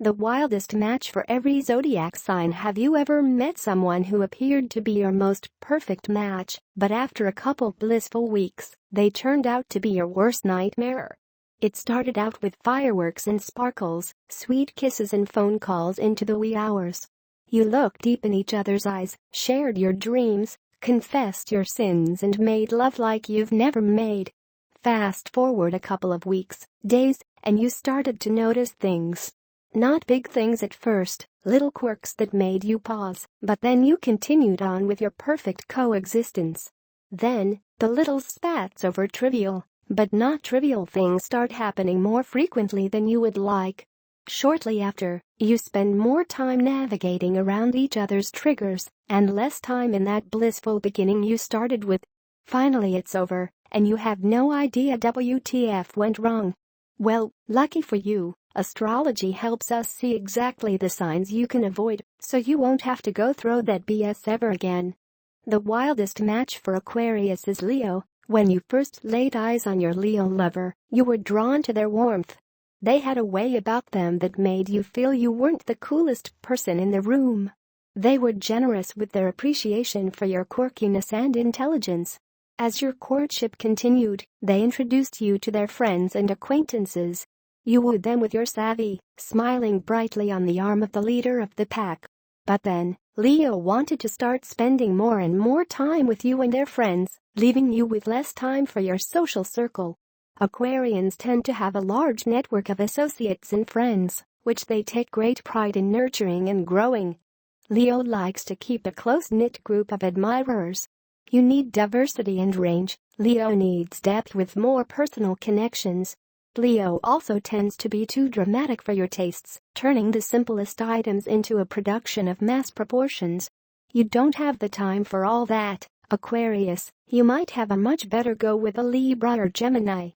The wildest match for every zodiac sign. Have you ever met someone who appeared to be your most perfect match, but after a couple blissful weeks, they turned out to be your worst nightmare? It started out with fireworks and sparkles, sweet kisses and phone calls into the wee hours. You looked deep in each other's eyes, shared your dreams, confessed your sins and made love like you've never made. Fast forward a couple of weeks, days, and you started to notice things. Not big things at first, little quirks that made you pause, but then you continued on with your perfect coexistence. Then, the little spats over trivial, but not trivial things start happening more frequently than you would like. Shortly after, you spend more time navigating around each other's triggers and less time in that blissful beginning you started with. Finally it's over, and you have no idea WTF went wrong. Well, lucky for you, astrology helps us see exactly the signs you can avoid, so you won't have to go through that BS ever again. The wildest match for Aquarius is Leo. When you first laid eyes on your Leo lover, you were drawn to their warmth. They had a way about them that made you feel you weren't the coolest person in the room. They were generous with their appreciation for your quirkiness and intelligence. As your courtship continued, they introduced you to their friends and acquaintances. You wooed them with your savvy, smiling brightly on the arm of the leader of the pack. But then, Leo wanted to start spending more and more time with you and their friends, leaving you with less time for your social circle. Aquarians tend to have a large network of associates and friends, which they take great pride in nurturing and growing. Leo likes to keep a close-knit group of admirers. You need diversity and range. Leo needs depth with more personal connections. Leo also tends to be too dramatic for your tastes, turning the simplest items into a production of mass proportions. You don't have the time for all that, Aquarius. You might have a much better go with a Libra or Gemini.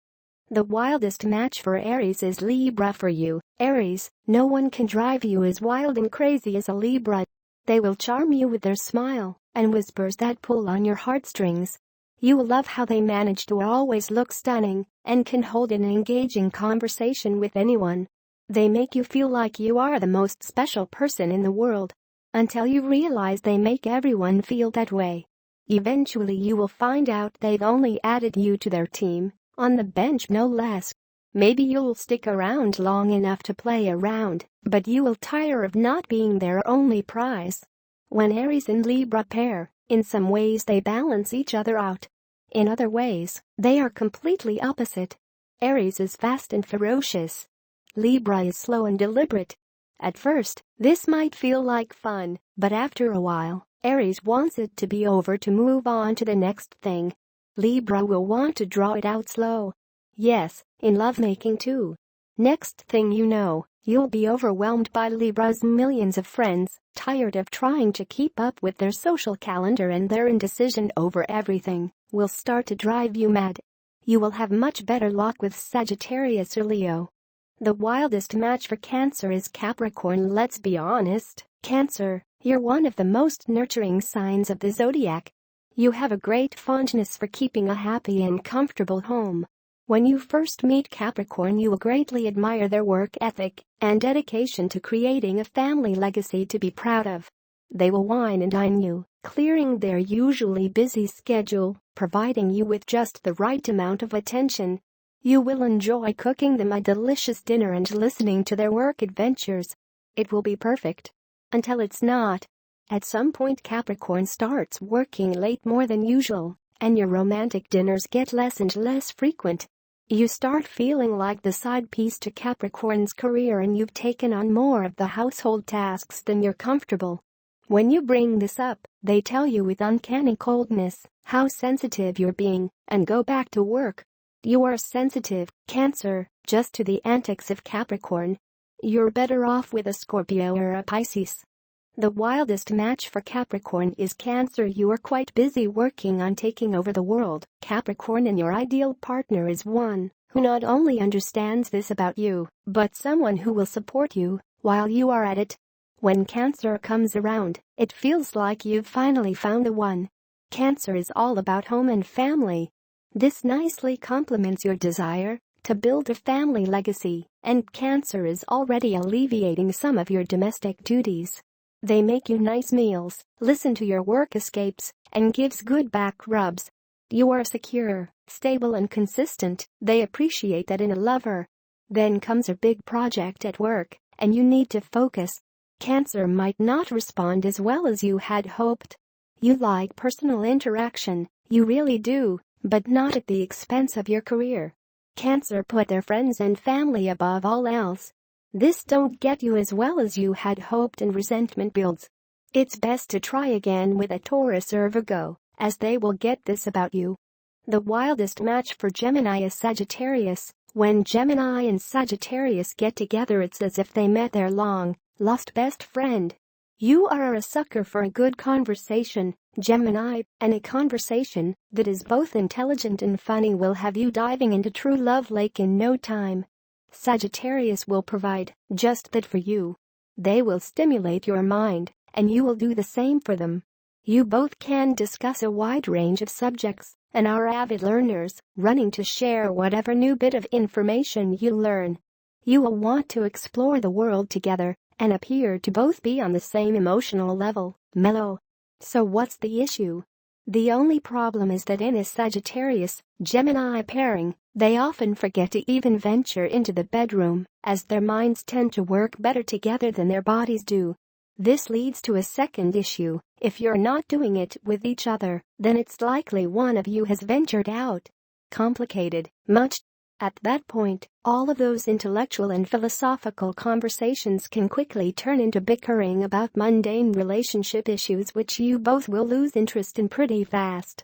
The wildest match for Aries is Libra. For you, Aries, no one can drive you as wild and crazy as a Libra. They will charm you with their smile and whispers that pull on your heartstrings. You will love how they manage to always look stunning and can hold an engaging conversation with anyone. They make you feel like you are the most special person in the world. Until you realize they make everyone feel that way. Eventually you will find out they've only added you to their team, on the bench no less. Maybe you'll stick around long enough to play around, but you will tire of not being their only prize. When Aries and Libra pair, in some ways they balance each other out. In other ways, they are completely opposite. Aries is fast and ferocious. Libra is slow and deliberate. At first, this might feel like fun, but after a while, Aries wants it to be over to move on to the next thing. Libra will want to draw it out slow. Yes, in lovemaking too. Next thing you know, you'll be overwhelmed by Libra's millions of friends, tired of trying to keep up with their social calendar, and their indecision over everything will start to drive you mad. You will have much better luck with Sagittarius or Leo. The wildest match for Cancer is Capricorn. Let's be honest, Cancer, you're one of the most nurturing signs of the zodiac. You have a great fondness for keeping a happy and comfortable home. When you first meet Capricorn, you will greatly admire their work ethic and dedication to creating a family legacy to be proud of. They will wine and dine you, clearing their usually busy schedule, providing you with just the right amount of attention. You will enjoy cooking them a delicious dinner and listening to their work adventures. It will be perfect. Until it's not. At some point Capricorn starts working late more than usual, and your romantic dinners get less and less frequent. You start feeling like the side piece to Capricorn's career, and you've taken on more of the household tasks than you're comfortable. When you bring this up, they tell you with uncanny coldness how sensitive you're being and go back to work. You are sensitive, Cancer, just to the antics of Capricorn. You're better off with a Scorpio or a Pisces. The wildest match for Capricorn is Cancer. You are quite busy working on taking over the world, Capricorn, and your ideal partner is one who not only understands this about you, but someone who will support you while you are at it. When Cancer comes around, it feels like you've finally found the one. Cancer is all about home and family. This nicely complements your desire to build a family legacy, and Cancer is already alleviating some of your domestic duties. They make you nice meals, listen to your work escapes, and gives good back rubs. You are secure, stable and consistent. They appreciate that in a lover. Then comes a big project at work, and you need to focus. Cancer might not respond as well as you had hoped. You like personal interaction, you really do, but not at the expense of your career. Cancer put their friends and family above all else. This don't get you as well as you had hoped and resentment builds. It's best to try again with a Taurus or Virgo, as they will get this about you. The wildest match for Gemini is Sagittarius. When Gemini and Sagittarius get together, it's as if they met their long-lost best friend. You are a sucker for a good conversation, Gemini, and a conversation that is both intelligent and funny will have you diving into true love lake in no time. Sagittarius will provide just that for you. They will stimulate your mind, and you will do the same for them. You both can discuss a wide range of subjects and are avid learners, running to share whatever new bit of information you learn. You will want to explore the world together and appear to both be on the same emotional level, mellow. So what's the issue? The only problem is that in a Sagittarius-Gemini pairing, they often forget to even venture into the bedroom, as their minds tend to work better together than their bodies do. This leads to a second issue. If you're not doing it with each other, then it's likely one of you has ventured out. Complicated, much. At that point, all of those intellectual and philosophical conversations can quickly turn into bickering about mundane relationship issues which you both will lose interest in pretty fast.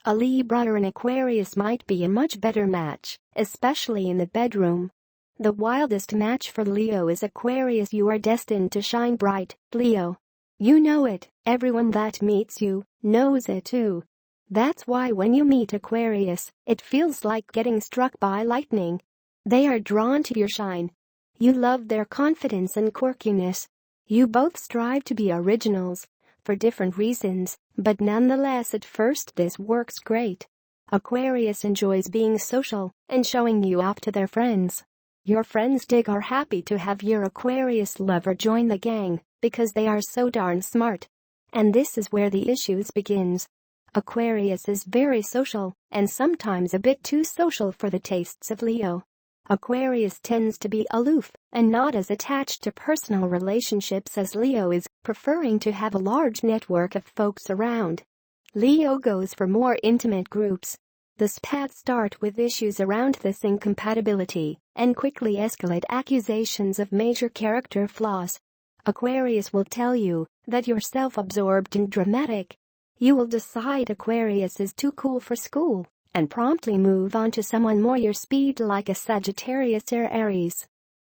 A Libra or an Aquarius might be a much better match, especially in the bedroom. The wildest match for Leo is Aquarius. You are destined to shine bright, Leo. You know it, everyone that meets you knows it too. That's why when you meet Aquarius, it feels like getting struck by lightning. They are drawn to your shine. You love their confidence and quirkiness. You both strive to be originals, for different reasons, but nonetheless at first this works great. Aquarius enjoys being social and showing you off to their friends. Your friends are happy to have your Aquarius lover join the gang because they are so darn smart. And this is where the issues begins. Aquarius is very social and sometimes a bit too social for the tastes of Leo. Aquarius tends to be aloof and not as attached to personal relationships as Leo is, preferring to have a large network of folks around. Leo goes for more intimate groups. The spats start with issues around this incompatibility and quickly escalate accusations of major character flaws. Aquarius will tell you that you're self-absorbed and dramatic. You will decide Aquarius is too cool for school and promptly move on to someone more your speed like a Sagittarius or Aries.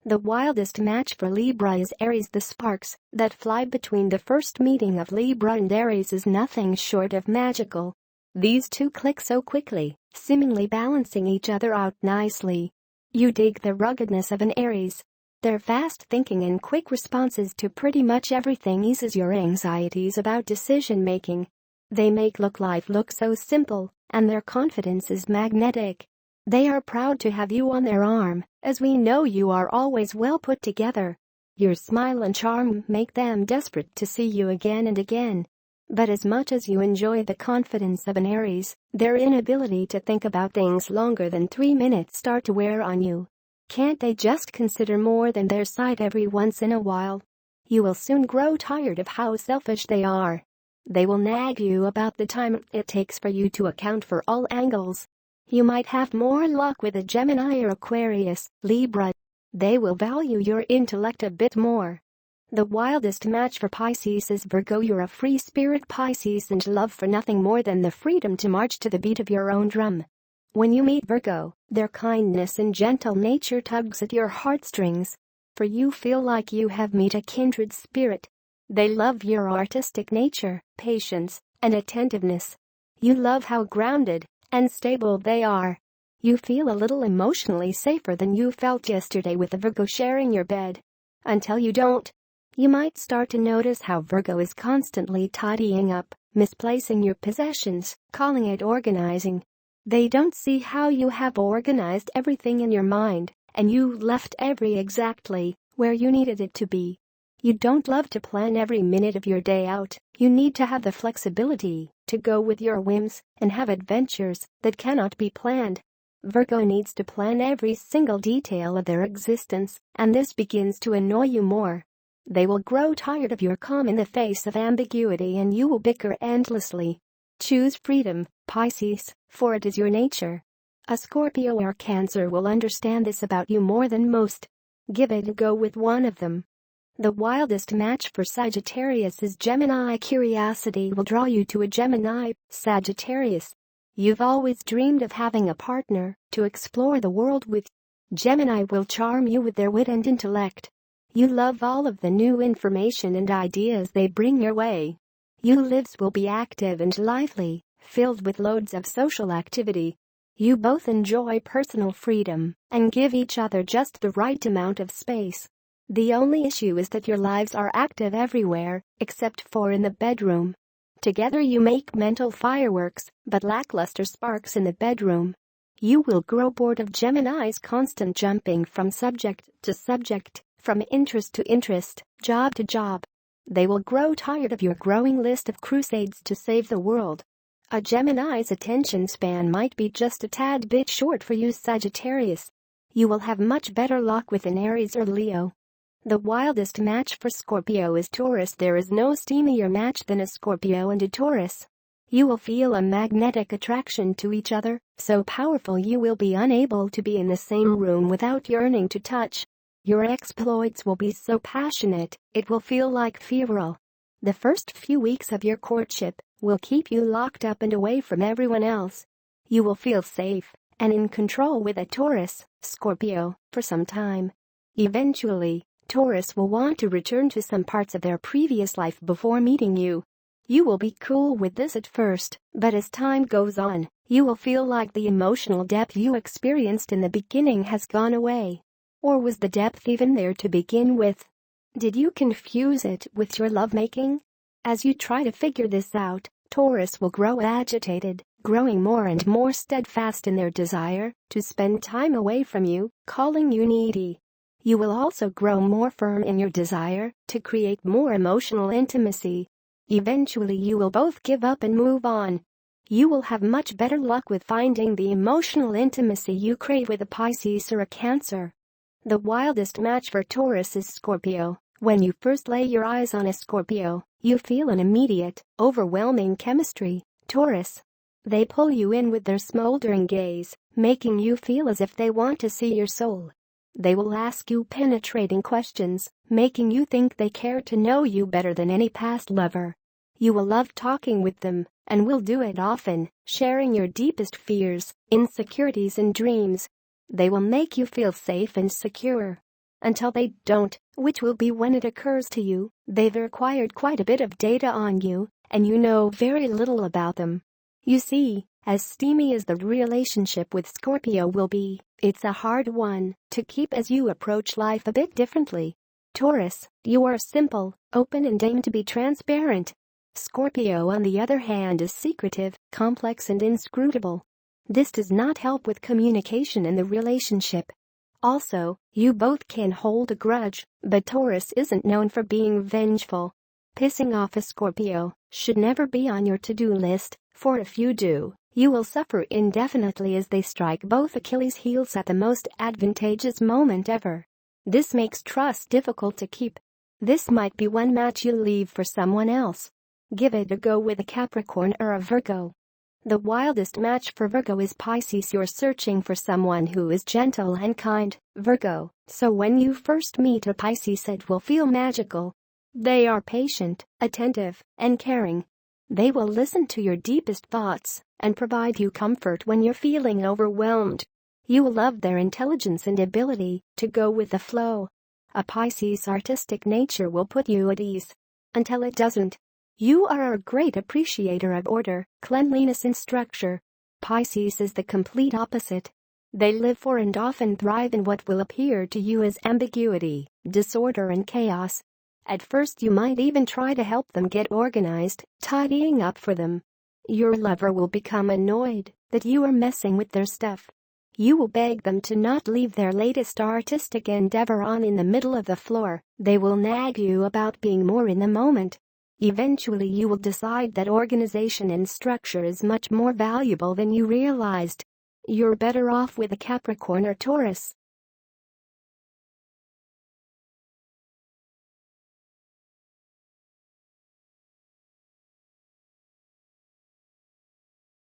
The wildest match for Libra is Aries. The sparks that fly between the first meeting of Libra and Aries is nothing short of magical. These two click so quickly, seemingly balancing each other out nicely. You dig the ruggedness of an Aries. Their fast thinking and quick responses to pretty much everything eases your anxieties about decision-making. They make life look so simple, and their confidence is magnetic. They are proud to have you on their arm, as we know you are always well put together. Your smile and charm make them desperate to see you again and again. But as much as you enjoy the confidence of an Aries, their inability to think about things longer than 3 minutes start to wear on you. Can't they just consider more than their side every once in a while? You will soon grow tired of how selfish they are. They will nag you about the time it takes for you to account for all angles. You might have more luck with a Gemini or Aquarius, Libra. They will value your intellect a bit more. The wildest match for Pisces is Virgo. You're a free spirit Pisces and love for nothing more than the freedom to march to the beat of your own drum. When you meet Virgo, their kindness and gentle nature tugs at your heartstrings. For you feel like you have met a kindred spirit. They love your artistic nature, patience, and attentiveness. You love how grounded and stable they are. You feel a little emotionally safer than you felt yesterday with a Virgo sharing your bed. Until you don't. You might start to notice how Virgo is constantly tidying up, misplacing your possessions, calling it organizing. They don't see how you have organized everything in your mind, and you left every exactly where you needed it to be. You don't love to plan every minute of your day out. You need to have the flexibility to go with your whims and have adventures that cannot be planned. Virgo needs to plan every single detail of their existence, and this begins to annoy you more. They will grow tired of your calm in the face of ambiguity, and you will bicker endlessly. Choose freedom, Pisces, for it is your nature. A Scorpio or Cancer will understand this about you more than most. Give it a go with one of them. The wildest match for Sagittarius is Gemini. Curiosity will draw you to a Gemini, Sagittarius. You've always dreamed of having a partner to explore the world with. Gemini will charm you with their wit and intellect. You love all of the new information and ideas they bring your way. Your lives will be active and lively, filled with loads of social activity. You both enjoy personal freedom and give each other just the right amount of space. The only issue is that your lives are active everywhere, except for in the bedroom. Together you make mental fireworks, but lackluster sparks in the bedroom. You will grow bored of Gemini's constant jumping from subject to subject, from interest to interest, job to job. They will grow tired of your growing list of crusades to save the world. A Gemini's attention span might be just a tad bit short for you, Sagittarius. You will have much better luck with an Aries or Leo. The wildest match for Scorpio is Taurus. There is no steamier match than a Scorpio and a Taurus. You will feel a magnetic attraction to each other, so powerful you will be unable to be in the same room without yearning to touch. Your exploits will be so passionate, it will feel like febrile. The first few weeks of your courtship will keep you locked up and away from everyone else. You will feel safe and in control with a Taurus, Scorpio, for some time. Eventually, Taurus will want to return to some parts of their previous life before meeting you. You will be cool with this at first, but as time goes on, you will feel like the emotional depth you experienced in the beginning has gone away. Or was the depth even there to begin with? Did you confuse it with your lovemaking? As you try to figure this out, Taurus will grow agitated, growing more and more steadfast in their desire to spend time away from you, calling you needy. You will also grow more firm in your desire to create more emotional intimacy. Eventually you will both give up and move on. You will have much better luck with finding the emotional intimacy you crave with a Pisces or a Cancer. The wildest match for Taurus is Scorpio. When you first lay your eyes on a Scorpio, you feel an immediate, overwhelming chemistry. Taurus. They pull you in with their smoldering gaze, making you feel as if they want to see your soul. They will ask you penetrating questions, making you think they care to know you better than any past lover. You will love talking with them, and will do it often, sharing your deepest fears, insecurities and dreams. They will make you feel safe and secure. Until they don't, which will be when it occurs to you, they've acquired quite a bit of data on you, and you know very little about them. You see, as steamy as the relationship with Scorpio will be, it's a hard one to keep as you approach life a bit differently. Taurus, you are simple, open and aim to be transparent. Scorpio, on the other hand, is secretive, complex and inscrutable. This does not help with communication in the relationship. Also, you both can hold a grudge, but Taurus isn't known for being vengeful. Pissing off a Scorpio should never be on your to-do list, for if you do, you will suffer indefinitely as they strike both Achilles' heels at the most advantageous moment ever. This makes trust difficult to keep. This might be one match you'll leave for someone else. Give it a go with a Capricorn or a Virgo. The wildest match for Virgo is Pisces. You're searching for someone who is gentle and kind, Virgo, so when you first meet a Pisces it will feel magical. They are patient, attentive, and caring. They will listen to your deepest thoughts and provide you comfort when you're feeling overwhelmed. You will love their intelligence and ability to go with the flow. A Pisces' artistic nature will put you at ease. Until it doesn't. You are a great appreciator of order, cleanliness and structure. Pisces is the complete opposite. They live for and often thrive in what will appear to you as ambiguity, disorder and chaos. At first you might even try to help them get organized, tidying up for them. Your lover will become annoyed that you are messing with their stuff. You will beg them to not leave their latest artistic endeavor on in the middle of the floor. They will nag you about being more in the moment. Eventually you will decide that organization and structure is much more valuable than you realized. You're better off with a Capricorn or Taurus.